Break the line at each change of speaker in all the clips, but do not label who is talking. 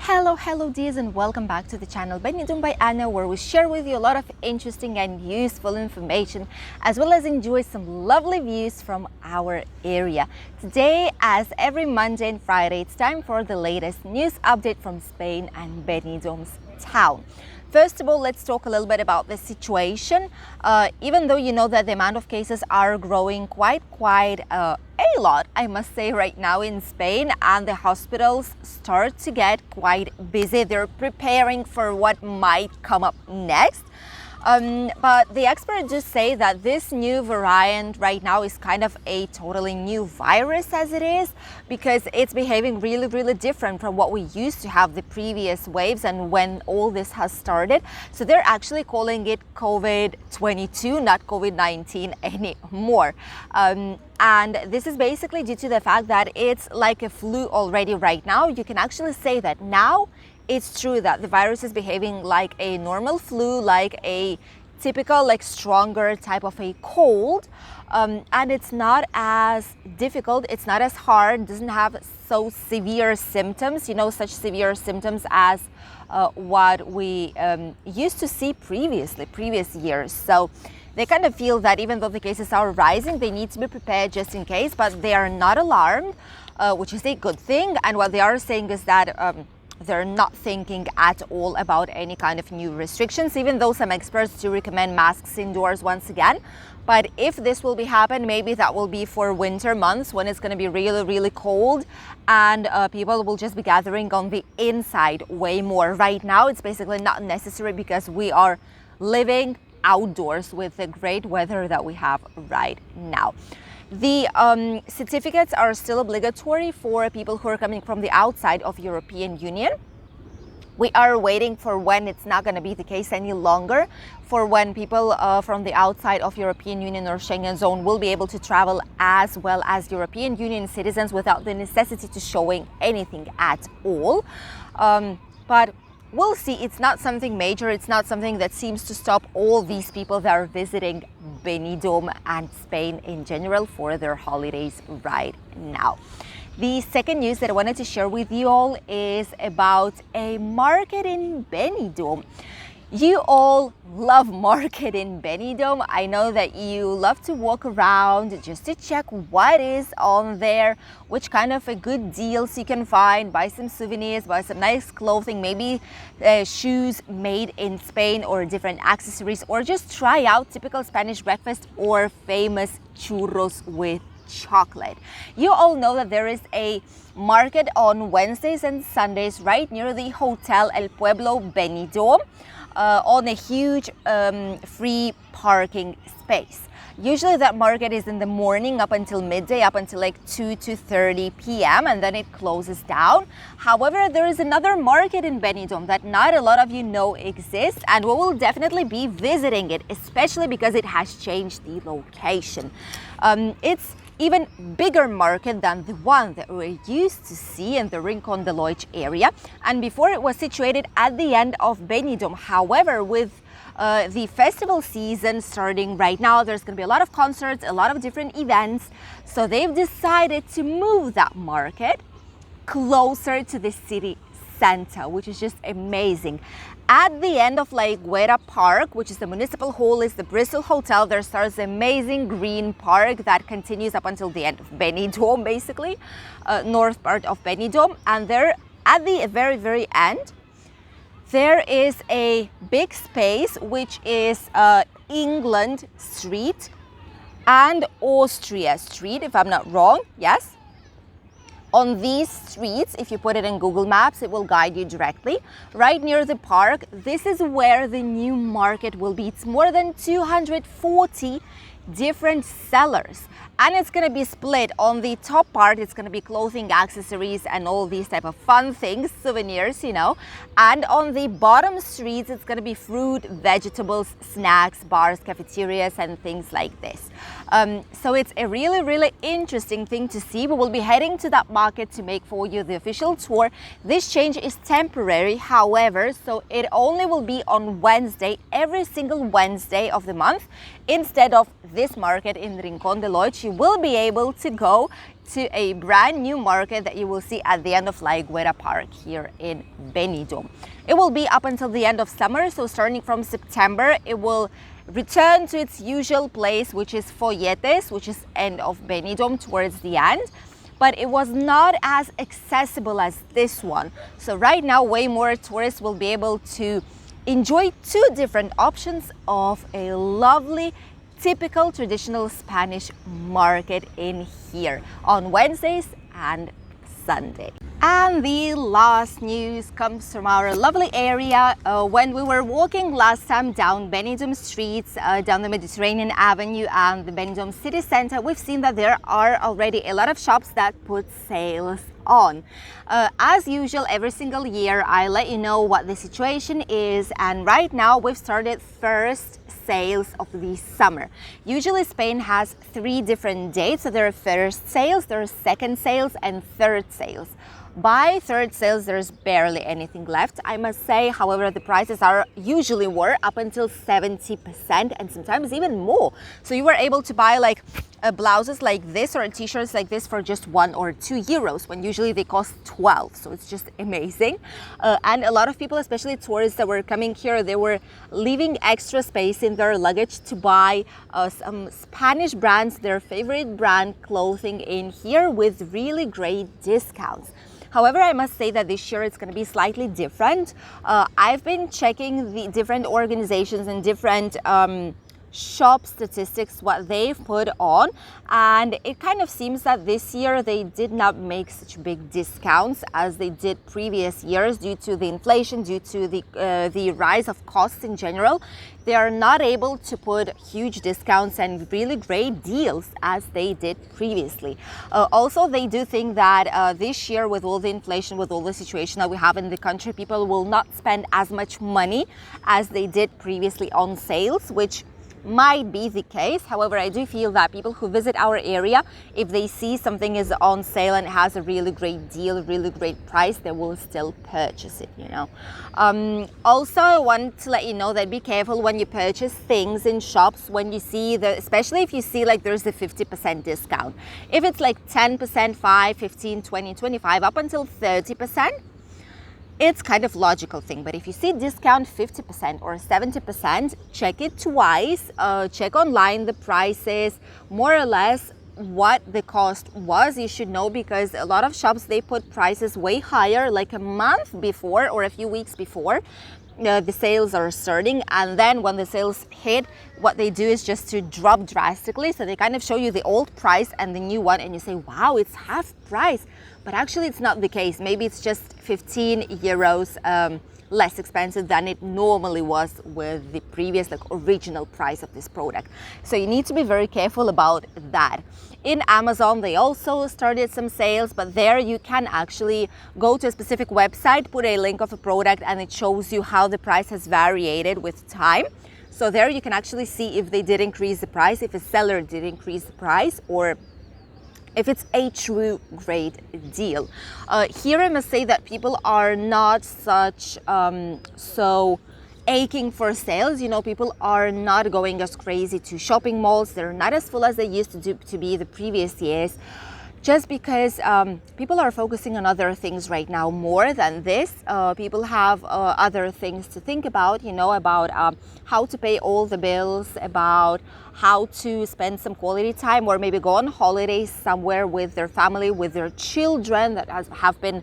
Hello dears, and welcome back to the channel Benidorm by Anna, where we share with you a lot of interesting and useful information, as well as enjoy some lovely views from our area. Today, as every Monday and Friday, it's time for the latest news update from Spain and Benidorm's town. First of all, let's talk a little bit about the situation. Even though you know that the amount of cases are growing quite a lot, I must say, right now in Spain, and the hospitals start to get quite busy. They're preparing for what might come up next. But the experts just say that this new variant right now is kind of a totally new virus as it is, because it's behaving really different from what we used to have the previous waves and when all this has started. So they're actually calling it COVID-22, not COVID-19 anymore. And this is basically due to the fact that it's like a flu already right now. You can actually say that now it's true that the virus is behaving like a normal flu, like a typical, like stronger type of a cold. And it's not as difficult, it's not as hard, doesn't have so severe symptoms, such severe symptoms as what we used to see previous years. So they kind of feel that even though the cases are rising, they need to be prepared just in case, but they are not alarmed, which is a good thing. And what they are saying is that they're not thinking at all about any kind of new restrictions, even though some experts do recommend masks indoors once again. But if this will be happen, maybe that will be for winter months when it's going to be really cold, and people will just be gathering on the inside way more. Right now, it's basically not necessary because we are living outdoors with the great weather that we have right now. The certificates are still obligatory for people who are coming from the outside of European Union. We are waiting for when it's not going to be the case any longer, for when people from the outside of European Union or Schengen zone will be able to travel as well as European Union citizens without the necessity to showing anything at all. But we'll see. It's not something major. It's not something that seems to stop all these people that are visiting Benidorm and Spain in general for their holidays right now. The second news that I wanted to share with you all is about a market in Benidorm. You all love market in Benidorm. I know that you love to walk around just to check what is on there, which kind of a good deals you can find, buy some souvenirs, buy some nice clothing, maybe shoes made in Spain or different accessories, or just try out typical Spanish breakfast or famous churros with chocolate. You all know that there is a market on Wednesdays and Sundays right near the Hotel El Pueblo Benidorm, on a huge free parking space. Usually that market is in the morning up until midday, up until like 2 to 30 p.m. and then it closes down. However, there is another market in Benidorm that not a lot of you know exists, and we will definitely be visiting it, especially because it has changed the location. It's even bigger market than the one that we're used to see in the Rincon de Loix area, and before it was situated at the end of Benidorm. However, with the festival season starting right now, there's going to be a lot of concerts, a lot of different events, so they've decided to move that market closer to the city center, which is just amazing. At the end of La Higuera Park, which is the municipal hall, is the Bristol Hotel. There starts an amazing green park that continues up until the end of Benidorm, basically, north part of Benidorm. And there, at the very end, there is a big space, which is England Street and Austria Street, if I'm not wrong. Yes. On these streets, if you put it in Google Maps, it will guide you directly. Right near the park, this is where the new market will be. It's more than 240 different sellers. And it's going to be split. On the top part, it's going to be clothing, accessories, and all these type of fun things, souvenirs, And on the bottom streets, it's going to be fruit, vegetables, snacks, bars, cafeterias, and things like this. So it's a really interesting thing to see. We will be heading to that market to make for you the official tour. This change is temporary, however, so it only will be on Wednesday, every single Wednesday of the month. instead of this market in Rincón de Loix, you will be able to go to a brand new market that you will see at the end of La Higuera Park here in Benidorm. It will be up until the end of summer, so starting from September, it will return to its usual place, which is Folletes, which is end of Benidorm towards the end. But it was not as accessible as this one. So right now, way more tourists will be able to enjoy two different options of a lovely, typical traditional Spanish market in here on Wednesdays and Sunday. And the last news comes from our lovely area. When we were walking last time down Benidorm streets, down the Mediterranean Avenue and the Benidorm city center, we've seen that there are already a lot of shops that put sales on. As usual, every single year I let you know what the situation is, and right now we've started first sales of the summer. Usually Spain has 3 different dates, so there are first sales, there are second sales and third sales. By third sales, there's barely anything left, I must say. However, the prices are usually were up until 70% and sometimes even more. So you were able to buy like blouses like this or t-shirts like this for just 1 or 2 euros when usually they cost 12. So it's just amazing. And a lot of people, especially tourists that were coming here, they were leaving extra space in their luggage to buy some Spanish brands, their favorite brand clothing in here with really great discounts. However, I must say that this year it's going to be slightly different. I've been checking the different organizations and different shop statistics, what they've put on, and it kind of seems that this year they did not make such big discounts as they did previous years due to the inflation, due to the rise of costs in general. They are not able to put huge discounts and really great deals as they did previously. Also, they do think that this year, with all the inflation, with all the situation that we have in the country, people will not spend as much money as they did previously on sales, which might be the case. However, I do feel that people who visit our area, if they see something is on sale and has a really great deal, really great price, they will still purchase it, you know. Also, I want to let you know that be careful when you purchase things in shops, when you see especially if you see like there's a 50% discount. If it's like 10%, 5, 15, 20, 25, up until 30%, it's kind of logical thing. But if you see discount 50% or 70%, check it twice, check online the prices, more or less what the cost was. You should know, because a lot of shops, they put prices way higher like a month before or a few weeks before the sales are starting, and then when the sales hit, what they do is just to drop drastically. So they kind of show you the old price and the new one, and you say, wow, it's half price. But actually it's not the case. Maybe it's just 15 euros less expensive than it normally was with the previous original price of this product. So you need to be very careful about that. In Amazon, they also started some sales, but there you can actually go to a specific website, put a link of a product, and it shows you how the price has variated with time. So there you can actually see if they did increase the price, if a seller did increase the price, or if it's a true great deal. Here I must say that people are not such so aching for sales. You know, people are not going as crazy to shopping malls. They're not as full as they used to be the previous years, just because people are focusing on other things right now more than this. People have other things to think about, you know, about how to pay all the bills, about how to spend some quality time, or maybe go on holidays somewhere with their family, with their children that have been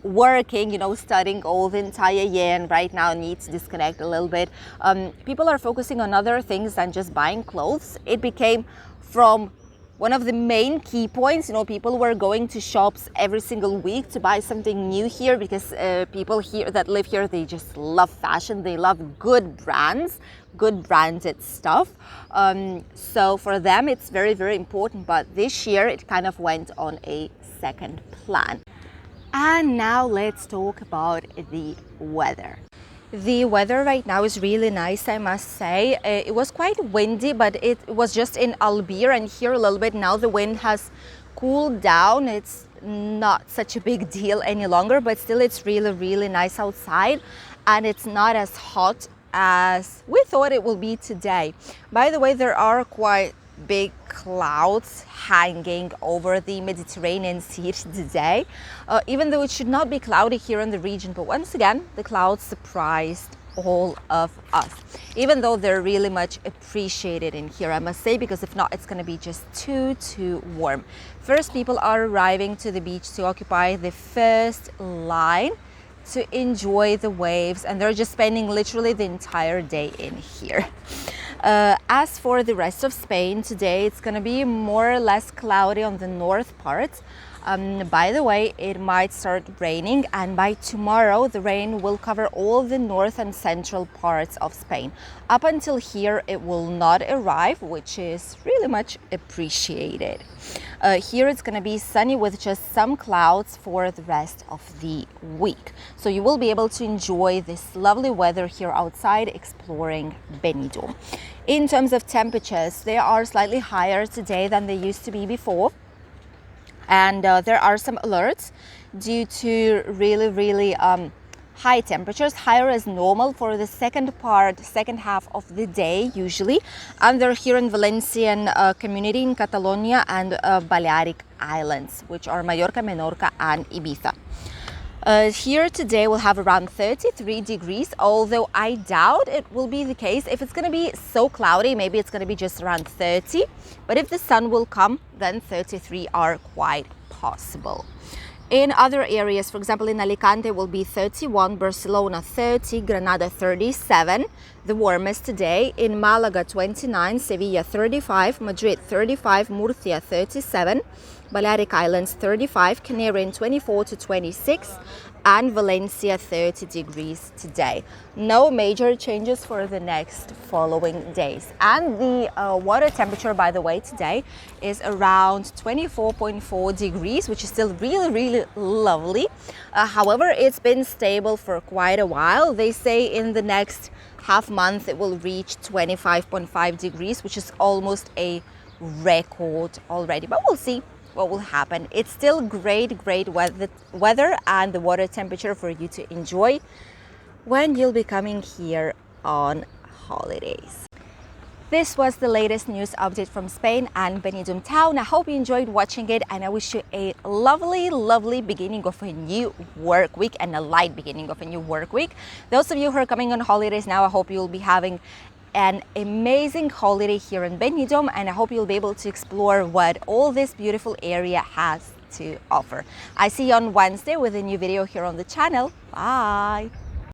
working, you know, studying all the entire year and right now need to disconnect a little bit. People are focusing on other things than just buying clothes. It became from one of the main key points, you know, people were going to shops every single week to buy something new here, because people here that live here, they just love fashion. They love good brands, good branded stuff. So for them, it's very, very important. But this year, it kind of went on a second plan. And now let's talk about the weather. The weather right now is really nice, I must say. It was quite windy, but it was just in Albir and here a little bit. Now the wind has cooled down. It's not such a big deal any longer, but still it's really, really nice outside, and it's not as hot as we thought it will be today. By the way, there are quite big clouds hanging over the Mediterranean Sea today, even though it should not be cloudy here in the region. But once again, the clouds surprised all of us, even though they're really much appreciated in here, I must say, because if not, it's going to be just too warm. First, people are arriving to the beach to occupy the first line to enjoy the waves, and they're just spending literally the entire day in here. As for the rest of Spain, today it's going to be more or less cloudy on the north part. By the way, it might start raining, and by tomorrow the rain will cover all the north and central parts of Spain. Up until here it will not arrive, which is really much appreciated. Here it's going to be sunny with just some clouds for the rest of the week. So you will be able to enjoy this lovely weather here outside exploring Benidorm. In terms of temperatures, they are slightly higher today than they used to be before. And there are some alerts due to really high temperatures, higher as normal for the second half of the day usually. And they're here in Valencian community in Catalonia and Balearic Islands, which are Mallorca, Menorca and Ibiza. Here today we'll have around 33 degrees, although I doubt it will be the case. If it's going to be so cloudy, maybe it's going to be just around 30. But if the sun will come, then 33 are quite possible. In other areas, for example, in Alicante will be 31, Barcelona 30, Granada 37, the warmest today. In Malaga 29, Sevilla 35, Madrid 35, Murcia 37, Balearic Islands 35, Canarian 24 to 26, and Valencia 30 degrees today. No major changes for the next following days. And the water temperature, by the way, today is around 24.4 degrees, which is still really lovely. However, it's been stable for quite a while. They say in the next half month it will reach 25.5 degrees, which is almost a record already, but we'll see what will happen. It's still great weather and the water temperature for you to enjoy when you'll be coming here on holidays. This was the latest news update from Spain and Benidorm town. I hope you enjoyed watching it, and I wish you a lovely beginning of a new work week and a light beginning of a new work week. Those of you who are coming on holidays now, I hope you'll be having an amazing holiday here in Benidorm, and I hope you'll be able to explore what all this beautiful area has to offer. I see you on Wednesday with a new video here on the channel. Bye!